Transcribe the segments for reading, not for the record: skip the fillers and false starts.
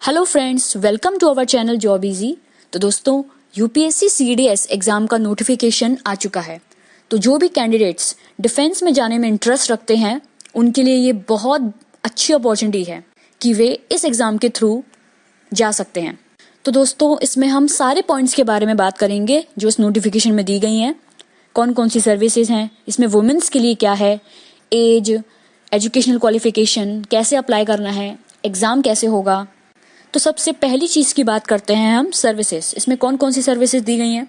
Hello friends, welcome to our channel job easy. तो दोस्तों, UPSC CDS exam का notification आ चुका है। तो जो भी कैंडिडेट्स डिफेंस में जाने में इंटरेस्ट रखते हैं उनके लिए ये बहुत अच्छी अपॉर्चुनिटी है कि वे इस एग्जाम के थ्रू जा सकते हैं। तो दोस्तों, इसमें हम सारे पॉइंट्स के बारे में बात करेंगे जो इस नोटिफिकेशन में दी गई हैं। कौन कौन सी सर्विसेज हैं, इसमें वुमेन्स के लिए क्या है, एज, एजुकेशनल क्वालिफिकेशन, कैसे अप्लाई करना है, एग्जाम कैसे होगा। तो सबसे पहली चीज़ की बात करते हैं हम सर्विसेज। इसमें कौन कौन सी सर्विसेज दी गई हैं।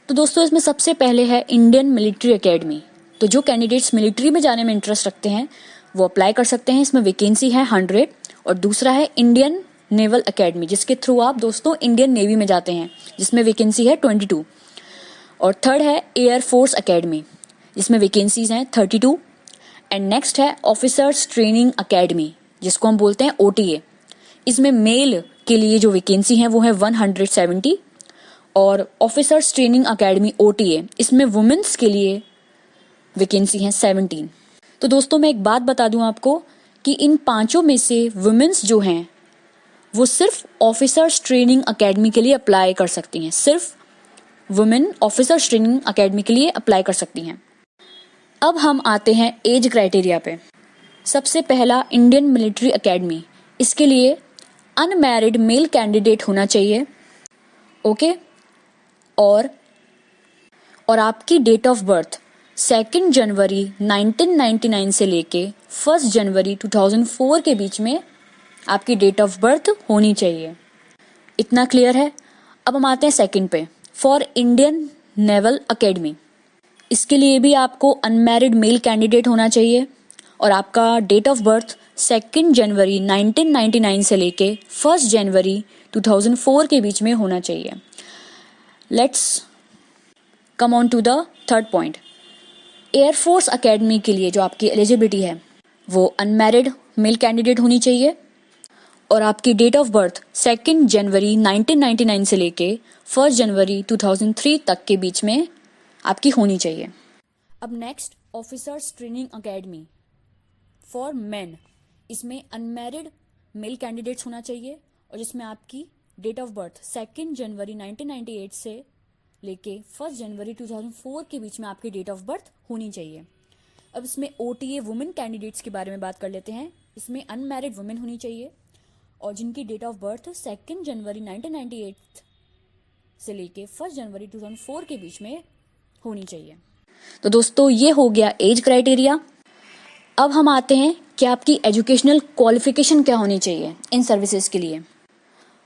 तो दोस्तों, इसमें सबसे पहले है इंडियन मिलिट्री एकेडमी। तो जो कैंडिडेट्स मिलिट्री में जाने में इंटरेस्ट रखते हैं वो अप्लाई कर सकते हैं। इसमें वैकेंसी है 100। और दूसरा है इंडियन नेवल एकेडमी, जिसके थ्रू आप दोस्तों इंडियन नेवी में जाते हैं, जिसमें वैकेंसी है 22। और थर्ड है एयर फोर्स एकेडमी, जिसमें वैकेंसीज हैं 32। एंड नेक्स्ट है ऑफिसर्स ट्रेनिंग एकेडमी, जिसको हम बोलते हैं OTA। इसमें मेल के लिए जो वैकेंसी है वो है 170। और ऑफिसर्स ट्रेनिंग एकेडमी OTA, इसमें वुमेन्स के लिए वैकेंसी है 17। तो दोस्तों, मैं एक बात बता दूं आपको कि इन पांचों में से वुमेन्स जो हैं वो सिर्फ ऑफिसर्स ट्रेनिंग एकेडमी के लिए अप्लाई कर सकती हैं। सिर्फ वुमेन ऑफिसर्स ट्रेनिंग एकेडमी के लिए अप्लाई कर सकती हैं। अब हम आते हैं एज क्राइटेरिया पे। सबसे पहला इंडियन मिलिट्री एकेडमी, इसके लिए अनमैरिड मेल कैंडिडेट होना चाहिए। ओके। और आपकी डेट ऑफ बर्थ 2 जनवरी 1999 से लेके 1 जनवरी 2004 के बीच में आपकी डेट ऑफ बर्थ होनी चाहिए। इतना क्लियर है। अब हम आते हैं सेकंड पे, फॉर इंडियन नेवल एकेडमी। इसके लिए भी आपको अनमैरिड मेल कैंडिडेट होना चाहिए और आपका डेट ऑफ बर्थ 2 जनवरी 1999 से लेके 1 जनवरी 2004 के बीच में होना चाहिए। Let's come on to the third point. Air force academy के लिए जो आपकी एलिजिबिलिटी है वो अनमैरिड मेल कैंडिडेट होनी चाहिए और आपकी डेट ऑफ बर्थ 2 जनवरी 1999 से लेके 1 जनवरी 2003 तक के बीच में आपकी होनी चाहिए। अब next, officers training academy for main. इसमें अनमैरिड मेल कैंडिडेट्स होना चाहिए और जिसमें आपकी डेट ऑफ बर्थ 2 जनवरी 1998 से लेके 1 जनवरी 2004 के बीच में आपकी डेट ऑफ बर्थ होनी चाहिए। अब इसमें OTA वुमेन कैंडिडेट्स के बारे में बात कर लेते हैं। इसमें अनमैरिड वुमेन होनी चाहिए और जिनकी डेट ऑफ बर्थ 2 जनवरी 1998 से लेके 1 जनवरी 2004 के बीच में होनी चाहिए। तो दोस्तों, ये हो गया एज क्राइटेरिया। अब हम आते हैं कि आपकी एजुकेशनल क्वालिफिकेशन क्या होनी चाहिए इन सर्विसेज के लिए।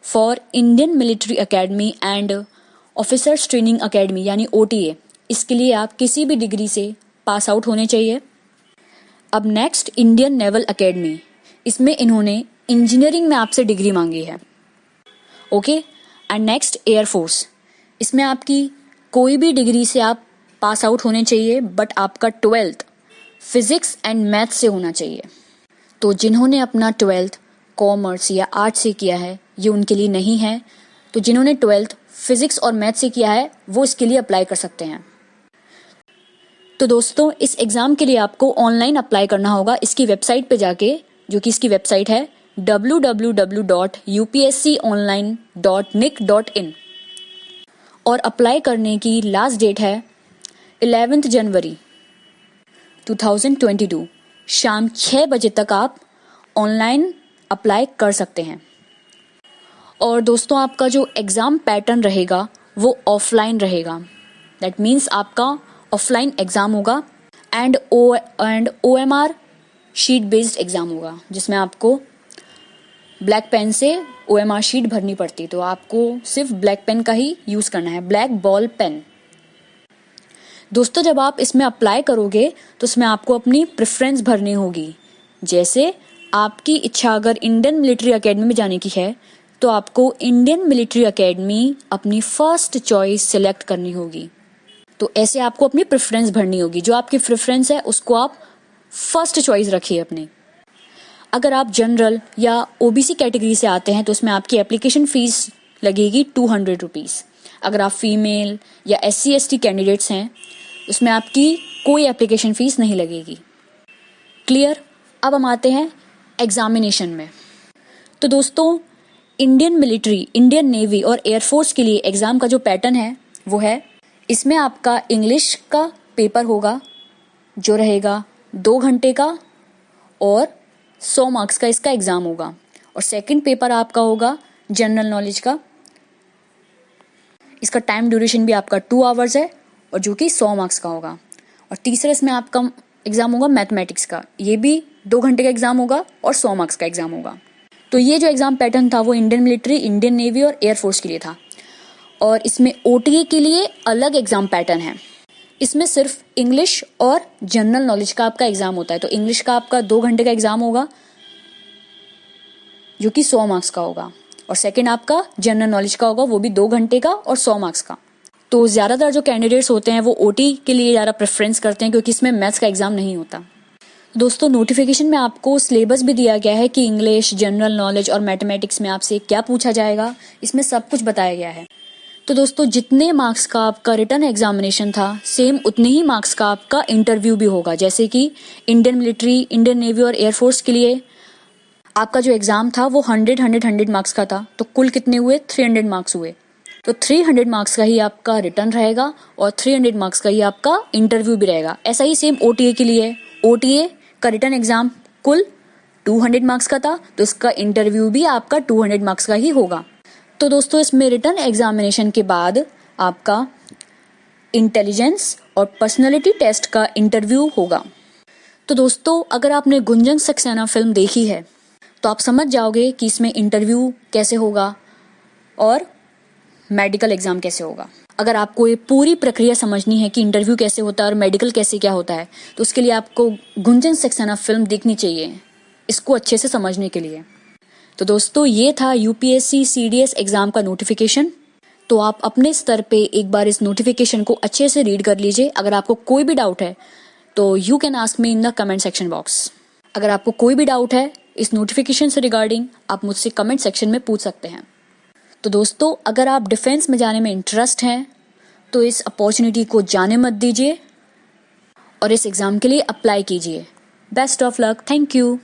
For Indian military academy and officers training academy यानी OTA, इसके लिए आप किसी भी डिग्री से पास आउट होने चाहिए। अब नेक्स्ट, इंडियन नेवल एकेडमी। इसमें इन्होंने इंजीनियरिंग में आपसे डिग्री मांगी है। ओके। And next, air force. इसमें आपकी कोई भी डिग्री से आप पास आउट होने चाहिए, बट आपका 12th फिजिक्स एंड मैथ से होना चाहिए। तो जिन्होंने अपना 12th कॉमर्स या आर्ट से किया है ये उनके लिए नहीं है। तो जिन्होंने 12th फिजिक्स और मैथ से किया है वो इसके लिए अप्लाई कर सकते हैं। तो दोस्तों, इस एग्ज़ाम के लिए आपको ऑनलाइन अप्लाई करना होगा इसकी वेबसाइट पे जाके, जो कि इसकी वेबसाइट है www.upsconline.nic.in। और अप्लाई करने की लास्ट डेट है 11 जनवरी 2022। शाम 6 बजे तक आप ऑनलाइन अप्लाई कर सकते हैं। और दोस्तों, आपका जो एग्ज़ाम पैटर्न रहेगा वो ऑफलाइन रहेगा। दैट मीन्स आपका ऑफलाइन एग्ज़ाम होगा and OMR sheet based exam होगा, जिसमें आपको ब्लैक पेन से OMR शीट भरनी पड़ती है। तो आपको सिर्फ ब्लैक पेन का ही यूज़ करना है, ब्लैक बॉल पेन। दोस्तों, जब आप इसमें अप्लाई करोगे तो इसमें आपको अपनी प्रेफरेंस भरनी होगी। जैसे आपकी इच्छा अगर इंडियन मिलिट्री एकेडमी में जाने की है तो आपको इंडियन मिलिट्री एकेडमी अपनी फर्स्ट चॉइस सिलेक्ट करनी होगी। तो ऐसे आपको अपनी प्रेफरेंस भरनी होगी। जो आपकी प्रेफरेंस है उसको आप फर्स्ट चॉइस रखिए अपनी। अगर आप जनरल या OBC कैटेगरी से आते हैं तो उसमें आपकी एप्लीकेशन फ़ीस लगेगी 200 रुपीज़। अगर आप फीमेल या SC/ST कैंडिडेट्स हैं उसमें आपकी कोई एप्लीकेशन फ़ीस नहीं लगेगी। क्लियर। अब हम आते हैं एग्जामिनेशन में। तो दोस्तों, इंडियन मिलिट्री, इंडियन नेवी और एयरफोर्स के लिए एग्ज़ाम का जो पैटर्न है वो है, इसमें आपका इंग्लिश का पेपर होगा जो रहेगा 2 घंटे का और 100 मार्क्स का इसका एग्ज़ाम होगा। और सेकंड पेपर आपका होगा जनरल नॉलेज का, इसका टाइम ड्यूरेशन भी आपका 2 आवर्स है और जो कि 100 मार्क्स का होगा। और तीसरा इसमें आपका एग्ज़ाम होगा मैथमेटिक्स का, ये भी 2 घंटे का एग्ज़ाम होगा और 100 मार्क्स का एग्ज़ाम होगा। तो ये जो एग्ज़ाम पैटर्न था वो इंडियन मिलिट्री, इंडियन नेवी और एयरफोर्स के लिए था। और इसमें OTA के लिए अलग एग्ज़ाम पैटर्न है, इसमें सिर्फ इंग्लिश और जनरल नॉलेज का आपका एग्ज़ाम होता है। तो इंग्लिश का आपका 2 घंटे का एग्ज़ाम होगा जो कि 100 मार्क्स का होगा, और सेकंड आपका जनरल नॉलेज का होगा, वो भी 2 घंटे का और 100 मार्क्स का। तो ज़्यादातर जो कैंडिडेट्स होते हैं वो OT के लिए ज़्यादा प्रेफरेंस करते हैं क्योंकि इसमें मैथ्स का एग्ज़ाम नहीं होता। दोस्तों, नोटिफिकेशन में आपको सिलेबस भी दिया गया है कि इंग्लिश, जनरल नॉलेज और मैथमेटिक्स में आपसे क्या पूछा जाएगा, इसमें सब कुछ बताया गया है। तो दोस्तों, जितने मार्क्स का आपका रिटन एग्जामिनेशन था, सेम उतने ही मार्क्स का आपका इंटरव्यू भी होगा। जैसे कि इंडियन मिलिट्री, इंडियन नेवी और एयरफोर्स के लिए आपका जो एग्ज़ाम था वो 100 मार्क्स का था, तो कुल कितने हुए? 300 मार्क्स हुए। तो 300 मार्क्स का ही आपका रिटर्न रहेगा और 300 मार्क्स का ही आपका इंटरव्यू भी रहेगा। ऐसा ही सेम OTA के लिए, OTA का रिटन एग्जाम कुल 200 मार्क्स का था, तो इसका इंटरव्यू भी आपका 200 मार्क्स का ही होगा। तो दोस्तों, इसमें रिटन एग्जामिनेशन के बाद आपका इंटेलिजेंस और पर्सनालिटी टेस्ट का इंटरव्यू होगा। तो दोस्तों, अगर आपने गुंजन सक्सेना फिल्म देखी है तो आप समझ जाओगे कि इसमें इंटरव्यू कैसे होगा और मेडिकल एग्जाम कैसे होगा। अगर आपको ये पूरी प्रक्रिया समझनी है कि इंटरव्यू कैसे होता है और मेडिकल कैसे क्या होता है, तो उसके लिए आपको गुंजन सक्सेना फिल्म देखनी चाहिए, इसको अच्छे से समझने के लिए। तो दोस्तों, ये था UPSC CDS एग्जाम का नोटिफिकेशन। तो आप अपने स्तर पे एक बार इस नोटिफिकेशन को अच्छे से रीड कर लीजिए। अगर आपको कोई भी डाउट है तो you can ask me in the comment section box. अगर आपको कोई भी डाउट है इस नोटिफिकेशन से रिगार्डिंग, आप मुझसे कमेंट सेक्शन में पूछ सकते हैं। तो दोस्तों, अगर आप डिफेंस में जाने में इंटरेस्ट हैं तो इस अपॉर्चुनिटी को जाने मत दीजिए और इस एग्ज़ाम के लिए अप्लाई कीजिए। Best of luck. Thank you.